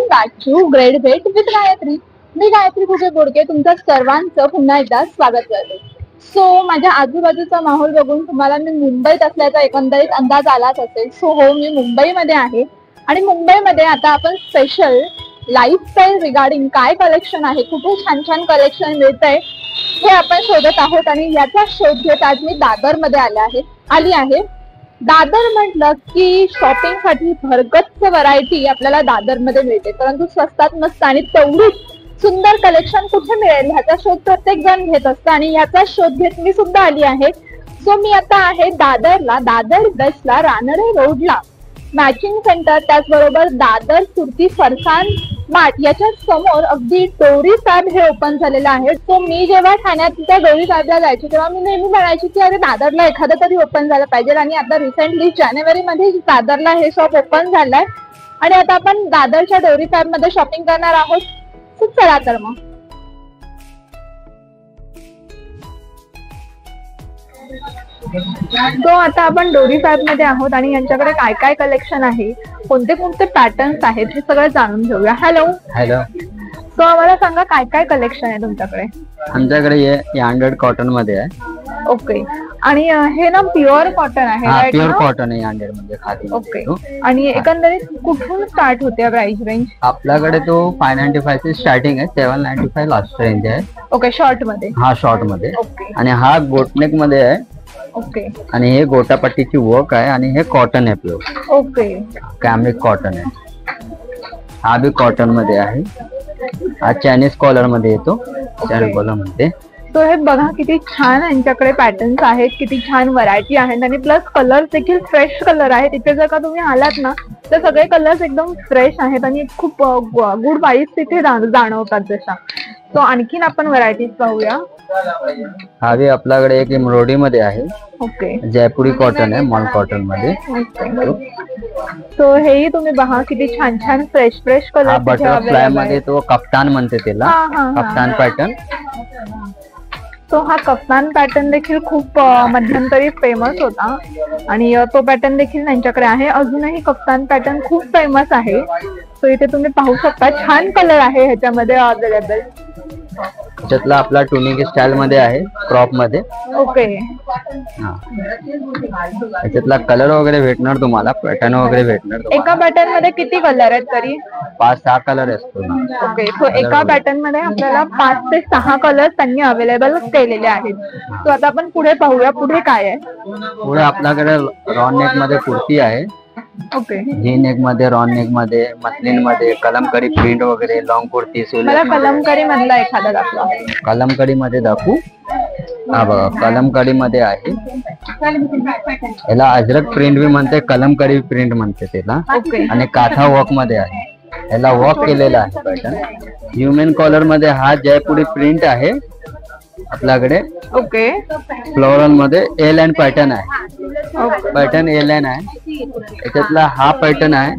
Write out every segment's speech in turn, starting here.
Back to grade भेट with Gayatri. मी गायत्री कुठे बोडके तुमचं सर्वांचं पुन्हा एकदा स्वागत करते. सो माझ्या आजूबाजूचा माहोल बघून तुम्हाला मी मुंबईत असल्याचा एकंदरीत अंदाज आलाच असेल. सो हो, मी मुंबईमध्ये आहे आणि मुंबईमध्ये आता आपण स्पेशल लाईफस्टाईल रिगार्डिंग काय कलेक्शन आहे, कुठे छान छान कलेक्शन मिळत आहे हे आपण शोधत आहोत. आणि याचा शोध घेत आज मी दादरमध्ये आली आहे. दादर म्हटलं की शॉपिंग साठी भरगच्च व्हरायटी आपल्याला दादरमध्ये मिळते, परंतु स्वस्तात मस्त आणि तेवढीच सुंदर कलेक्शन कुठे मिळेल ह्याचा शोध प्रत्येक जण घेत असतं आणि याचा शोध घेत मी सुद्धा आली आहे. सो मी आता आहे दादरला, दादर वेस्टला, रानडे रोडला मॅचिंग सेंटर, त्याचबरोबर दादर सुरती फरसान मार्ट याच्या समोर अगदी डोरी साहेब हे ओपन झालेलं आहे. सो मी जेव्हा ठाण्यात त्या डोरी साहेबला जायचे तेव्हा मी नेहमी म्हणायची की अरे दादरला एखादं तरी ओपन झालं पाहिजे, आणि आता रिसेंटली जानेवारीमध्ये दादरला हे शॉप ओपन झालंय आणि आता आपण दादरच्या डोरी साहेब मध्ये शॉपिंग करणार आहोत. चला तर मग. तो आता आपण डोरी साहेब मध्ये आहोत आणि यांच्याकडे काय काय कलेक्शन आहे, कोणते कोणते पॅटर्न्स आहेत हे सगळं जाणून घेऊया. Hello hello. तो आम्हाला सांगा काय काय कलेक्शन आहे तुमच्याकडे. आमच्याकडे हे 100 कॉटन मध्ये आहे. ओके. आणि हे ना प्युअर कॉटन आहे. प्युअर कॉटन आहे 100 मध्ये खाली. ओके. आणि एकंदरीत कुठून स्टार्ट होते प्राइस रेंज. आपल्याकडे तो 595 ची स्टार्टिंग आहे, 795 लास्ट रेंज आहे. ओके. शॉर्ट मध्ये. हा शॉर्ट मध्ये. ओके. आणि हा गोटनेक मध्ये आहे. ओके. आणि हे गोटापट्टीची वर्क आहे आणि हे कॉटन आहे प्युअर. ओके. कॅमरिक कॉटन आहे. हा बी कॉटन मध्ये आहे. हा चायनीज कॉलर मध्ये येतो. चायनीज कॉलर मध्ये. तो हे बघा किती छान यांच्याकडे पॅटर्न्स आहेत, किती छान व्हरायटी आहेत आणि प्लस कलर देखील फ्रेश कलर आहेत. तिथे जर का तुम्ही आलात ना तर सगळे कलर्स एकदम फ्रेश आहेत आणि खूप गुड वाईज तिथे जाणवतात जशा. तो आणखीन आपण व्हरायटीज पाहूया. हा बी आपल्याकडे एक एम्ब्रॉयडरी मध्ये आहे. ओके. जयपुरी कॉटन आहे, मॉल कॉटन मध्ये. तो हेही तुम्ही बघा किती छान छान फ्रेश फ्रेश कलर. बटरफ्लाय मध्ये तो कप्तान म्हणते त्याला, कप्तान पॅटर्न. तो हा कप्तान पॅटर्न देखील खूप मध्यंतरी फेमस होता आणि तो पॅटर्न देखील त्यांच्याकडे आहे. अजूनही कप्तान पॅटर्न खूप फेमस आहे. सो इथे तुम्ही पाहू शकता छान कलर आहे ह्याच्यामध्ये अवेलेबल. त्याच्यातला आपला टुनिक स्टाईल मध्ये आहे, क्रॉप मध्ये. ओके. त्याच्यातला कलर वगैरे भेटणार तुम्हाला, पॅटर्न वगैरे भेटणार. एका पॅटर्न मध्ये किती कलर आहेत तरी. 5-6 कलर असतो. ओके. सो एका पॅटर्न मध्ये आपल्याला 5 ते 6 कलर त्यांनी अवेलेबल केलेले आहेत. सो आता आपण पुढे पाहूया, पुढे काय आहे. पुढे आपल्याकडे रॉन नेक मध्ये कुर्ती आहे. ओके. जी नेक मध्ये, रॉन नेक मध्ये, मसलिन मध्ये, कलमकारी प्रिंट वगैरे, लॉंग कुर्ती. मला कलमकारी मधला एखादा दाखवा. कलमकारी मध्ये दाखवू. हा बघा, कलमकारी मध्ये आहे. याला अजरक प्रिंट बी म्हणते, कलमकारी प्रिंट म्हणते त्याला. आणि काथा वर्क मध्ये आहे. याला वर्क केलेला आहे पॅटर्न. ह्युमन कॉलर मध्ये हा जयपुरी प्रिंट आहे आपल्याकडे. ओके. फ्लोरल मध्ये ए लाईन पॅटर्न आहे. पॅटर्न ए लाईन आहे. याच्यातला हा पॅटर्न आहे,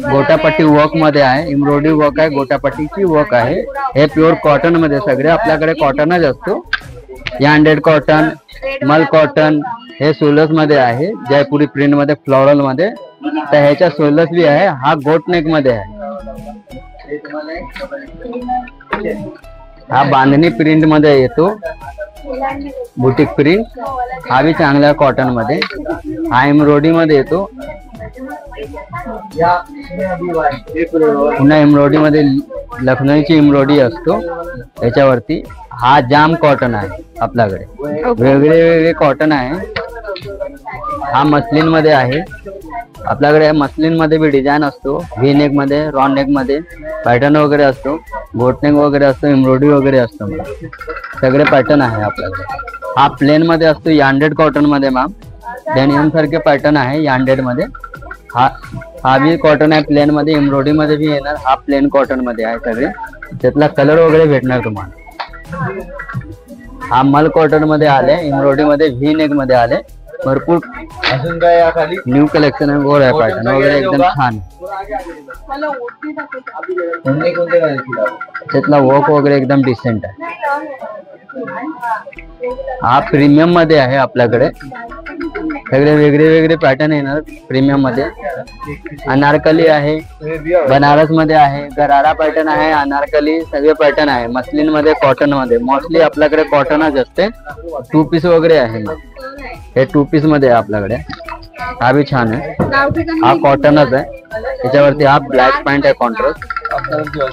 गोटापट्टी वर्क मध्ये आहे. एम्ब्रॉयडरी वर्क आहे, गोटापट्टीची वर्क आहे. हे प्युअर कॉटन मध्ये, सगळे आपल्याकडे कॉटनच असतो. 100 कॉटन, मल कॉटन. हे सोलस मध्ये आहे, जयपुरी प्रिंट मध्ये, फ्लोरल मध्ये. तर ह्याच्या सोलस बी आहे. हा गोट नेक मध्ये आहे. हा बांधणी प्रिंट मध्ये येतो, बुटीक प्रिंट. हा बी चांगला कॉटन मध्ये. हा एम्ब्रॉयडरी मध्ये येतो. पुन्हा एम्ब्रॉयडरी मध्ये लखनऊची एम्ब्रॉयडरी असतो याच्यावरती. हा जाम कॉटन आहे आपल्याकडे, वेगळे वेगळे कॉटन आहे. हा मसलिन मध्ये आहे आपल्याकडे. मसलिन मध्ये बी डिझाईन असतो, व्ही नेक मध्ये, रॉन नेक मध्ये पॅटर्न वगैरे असतो, गोटनेक वगैरे असतो, एम्ब्रॉयडरी वगैरे असतो. सगळे पॅटर्न आहे आपल्याकडे. हा प्लेन मध्ये असतो 100 कॉटन मध्ये मॅम. डेनियम सारखे पॅटर्न आहे 100 मध्ये. हा बी कॉटन आहे प्लेन मध्ये, एम्ब्रॉयडरी मध्ये बी येणार. हा प्लेन कॉटन मध्ये आहे सगळे. त्यातला कलर वगैरे भेटणार तुम्हाला. हा मल कॉटन मध्ये आले, एम्ब्रॉयडरी मध्ये, व्ही नेक मध्ये आले. भरपूर अजून काय खाली न्यू कलेक्शन आहे. गोड आहे, पॅटर्न वगैरे एकदम छान. त्यातला वर्क वगैरे एकदम डिसेंट आहे. हा प्रीमियम मध्ये आहे आपल्याकडे. सगळे वेगळे वेगळे पॅटर्न येणार प्रीमियम मध्ये. अनारकली आहे, बनारस मध्ये आहे, गरारा पॅटर्न आहे, अनारकली सगळे पॅटर्न आहे. मस्लिन मध्ये, कॉटन मध्ये. मोस्टली आपल्याकडे कॉटनच असते. 2 पीस वगैरे आहे. हे 2 पीस मध्ये आहे आपल्याकडे. हा भी छान आहे. हा कॉटनच आहे. त्याच्यावरती हा ब्लॅक पॅन्ट आहे कॉन्ट्रास्ट.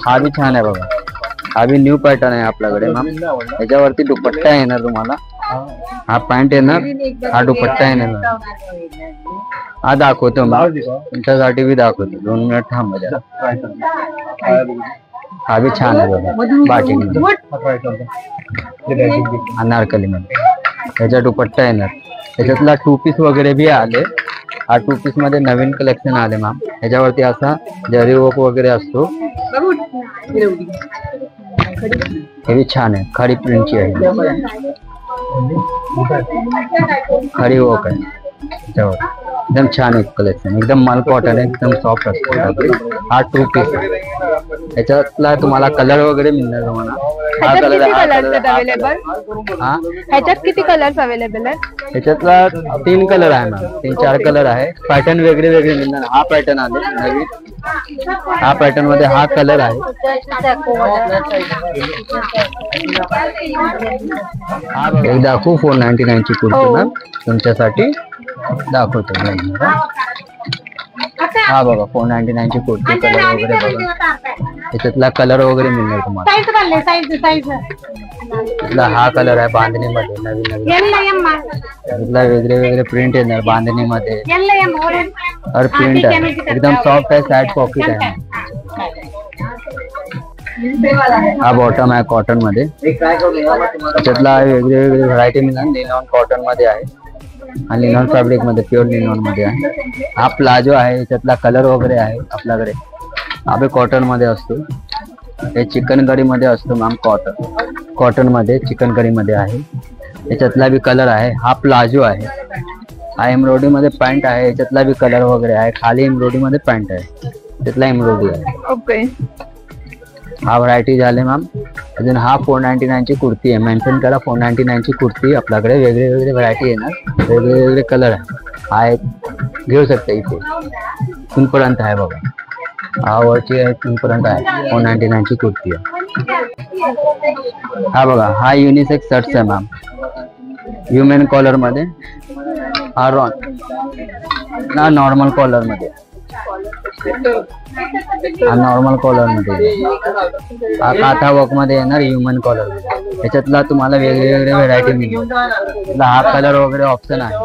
हा भी छान आहे बघा. हा भी न्यू पॅटर्न आहे आपल्याकडे मॅम. त्याच्यावरती दुपट्टा येणार तुम्हाला. हा पॅन्ट येणार, हा दुपट्टा येणार. हा दाखवतो मग तुमच्यासाठी बी दाखवतो. 2 मिनिट थांबा जरा. हा भी छान आहे बघा. बाटिक अनारकली मध्ये. त्याचा दुपट्टा येणार. त्याच्यातला 2 पीस वगैरे बी आले. हा 2 पीस मध्ये नवीन कलेक्शन आले मॅम. ह्याच्यावरती असा जरी वर्क वगैरे असतो. हे भी छान आहे. खडी प्रिंटची आहे. खडी वर्क आहे त्याच्यावर. एकदम छान आहे कलेक्शन. एकदम माल कॉटन आहे. एकदम सॉफ्ट असतो. हा 2 पीस आहे. ह्याच्यातला तुम्हाला कलर वगैरे मिळणार तुम्हाला. हा कलर अवेलेबल. हा ह्याच्यात किती कलर्स अवेलेबल आहेत? ह्याच्यातला 3 कलर आहे मॅम. 3-4 कलर आहे. पॅटर्न वेगळे वेगळे मिळणार. हा पॅटर्न आले नवीन. हा पॅटर्न मध्ये हा कलर आहे. हा बघा दाखवू 499 ची कुर्ती मॅम तुमच्यासाठी दाखवतो. हा बघा 499 ची कुर्ती. कलर वगैरे बघा. त्याच्यातला कलर वगैरे मिळणार तुम्हाला. हा कलर आहे बांधणी मध्ये नवीन नवीन. त्यातला वेगळे वेगळे प्रिंट येणार बांधणी मध्ये. और प्रिंट आहे एकदम सॉफ्ट आहे. साइड पॉकेट आहे. हा बॉटम आहे कॉटन मध्ये. त्याच्यातला वेगळे वेगळे व्हरायटी मिळणार. लिनॉन कॉटन मध्ये आहे आणि लिनॉन फॅब्रिक मध्ये, प्युअर लिनॉन मध्ये आहे. हा प्लाझो आहे. याच्यातला कलर वगैरे आहे आपल्याकडे. हा बी कॉटन मध्ये असतो. हे चिकनकरी मध्ये असतो मॅम. कॉटन मध्ये चिकनकरी मध्ये आहे. याच्यातला बी कलर आहे. हा प्लाझो आहे. हा एम्ब्रॉयडरी मध्ये पॅन्ट आहे. याच्यातला बी कलर वगैरे आहे. खाली एम्ब्रॉयडरी मध्ये पॅन्ट आहे. त्यातला एम्ब्रॉयडरी आहे. ओके. हा व्हरायटी झाले मॅम. अजून हा 499 ची कुर्ती आहे. मेन्शन करा 499 ची कुर्ती. आपल्याकडे वेगळे वेगळे व्हरायटी येणार. वेगळे वेगळे कलर आहे. हा एक घेऊ शकता इथे. इथपर्यंत आहे बघा. हा वरची आहे इथपर्यंत आहे. 499 ची कुर्ती आहे. हा बघा हा युनिसेक्स शर्ट्स आहे मॅम. ह्युमन कॉलर मध्ये. हा ना नॉर्मल कॉलर मध्ये. हा नॉर्मल कॉलर मध्ये. हा काथा वर्क मध्ये येणार ह्युमन कॉलर मध्ये. त्याच्यातला तुम्हाला वेगळे वेगळे व्हरायटी मिळेल. हा कलर वगैरे ऑप्शन आहे.